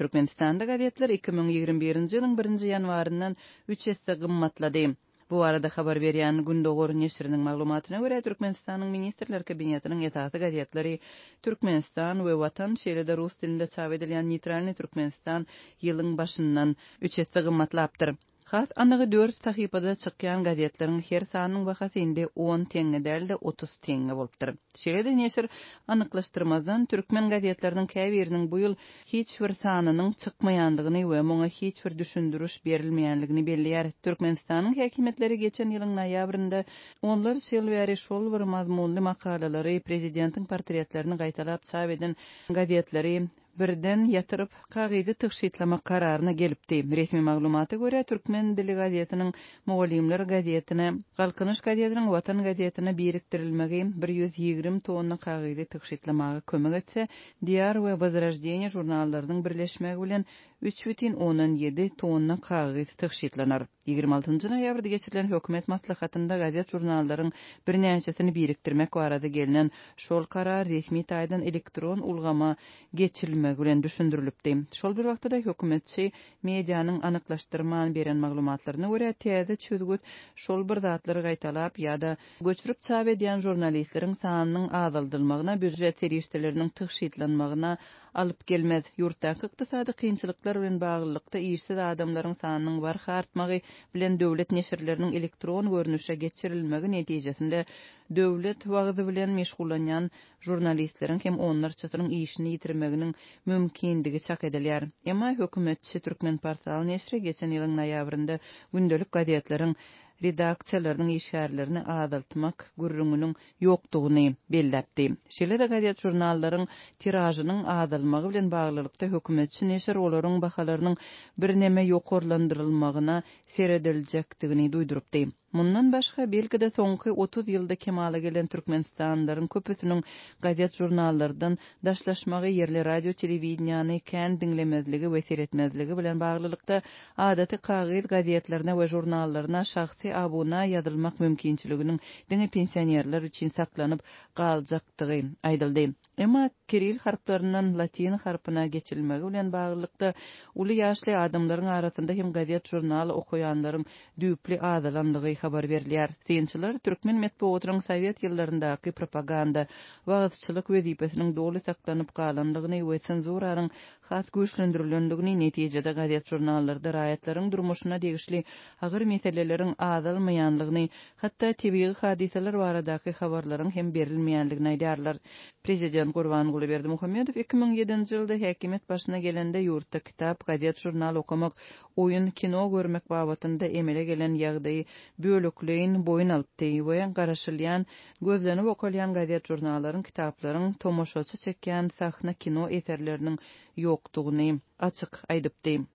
Türkmenistanda gazetler 2021-nji ýylyň 1-nji ýanwaryndan 3 hisse gymmatlady. Bu arada habar berýän Gündoğur neşriniň maglumatyna görä Türkmenistanyň ministrler kabinetiniň etaty gazetleri Türkmenistan we Watan şeýle-de rus dilinde çap edilýän Neytralny Türkmenistan ýylyň başyndan 3 hisse gymmatlapdyr. Has anagy 4 sahypada çykýan gazetleriň her sanynyň bahasy indi 10 teňe däldi 30 teňe bolupdyr. Şeýle-de neşir anyklaşdyrmazdan türkmen gazetleriniň käbiriniň bu ýyl hiç bir sanynyň çykmaýandygyny we muňa hiç bir düşündürüş berilmeýänligini belliýär. Türkmenistanyň häkimetleri geçen ýylyň noýabrynda onlar şol bäri şol bir mazmunly makalalary prezidentiň portretlerini gaýtalap çap eden gazetleri birden yatyryp kagydy tygşytlama kararyna gelipdi. Resmi maglumata görä türkmen dili gazetiniň Moğolimler gazetine, Galkynyş gazetiniň Watan gazetine biriktirilmegi 120 tonna kagydy tygşytlamaga kömek etse, Diyar we Возрождение jurnallarynyň birleşmegi bilen 3,17 tonna kagydy tygşytlanar. 26-njy noýabrda geçirilen hökümet maslahatynda gazet jurnallaryň birnäçesini biriktirmek barada gelinen şol karar resmi taýdan elektron ulgama geçirilmegi bilen düşündirilipdi. Şol bir wagtda hökümetçi medianyň anyklaşdyrman beren maglumatlaryna görä täze çözgüt şol bir zatlary gaýtalap ýa-da göçürip çap edýän jurnalistleriň sanynyň azaldylmagyna, büdjet serişdeleriniň tygşytlanmagyna alyp gelmez. Ýurtdaky ykdysady kynçylyklar bilen baglylykda işsiz adamlaryň sanynyň barha artmagy bilen döwlet neşirleriniň elektron görnüşe geçirilmegi netijesinde döwlet wagty bilen meşgullanýan jurnalistleriň hem onlarçasynyň işini ýitirmeginiň mümkindigi çak edilýär. Emma hökümetçi Türkmen Portal neşri geçen ýylyň noýabrynda gündelik gazetleriň redaksiýalarynyň işgärlerini azaltmak gurrungynyň ýokdugyny belläpdi. Şeýle-de gazet jurnallaryň tiražynyň azalmagy bilen baglylykda hökümetçi neşir olaryň bahalarynyň birneme ýokarlandyrylmagyna serediljakdygyny duýdurupdy. Mundan başga belgide soňky 30 ýylda kemale gelen Türkmenistanlaryň köpüsiniň gazet jurnallardan daşlaşmagy yerli radio telewizionyny kän dinlemezligi we seretmezligi bilen baglylykda adaty kagyz gazetlerine we jurnallaryna şahsy abuna ýazylmak mümkinçiliginiň diňe pensionerler üçin saklanyp galjakdygy aýdyldy. Emma Kiril harflaryndan latin harpyna geçirilmegi bilen baglylykda uly ýaşly adamlaryň arasynda hem gazet jurnal okuyanlaryň düpli azalandygy habar berilýär. Synçylar türkmen medeniýetining Sowet ýyllaryndaky propaganda wagtçylyk wezipesiniň doly saklanyp galandygyny we senzuranyň has güýçlendirilýändigini netijede gazet jurnallarda raýatlaryň durmuşyna degişli agyr meseleleriň azalmaýanlygyny, hatda tebii hadiseler baradaky habarlaryň hem berilmeýänligini aýdýarlar. Prezident Gurbanguly Berdimuhammedow 2007-nji ýylda häkimet başyna gelende ýurtda kitap, gazet, jurnal okumak, oýun, kino görmek babatynda emele gelen ýagdaýy bölükleýin boyun alypdy we garaşylýan, gözlenip okulýan gazet jurnallaryň, kitaplaryň tomoşaça çekýän sahna kino eserleriniň ýokdugyny açyk aýdypdy.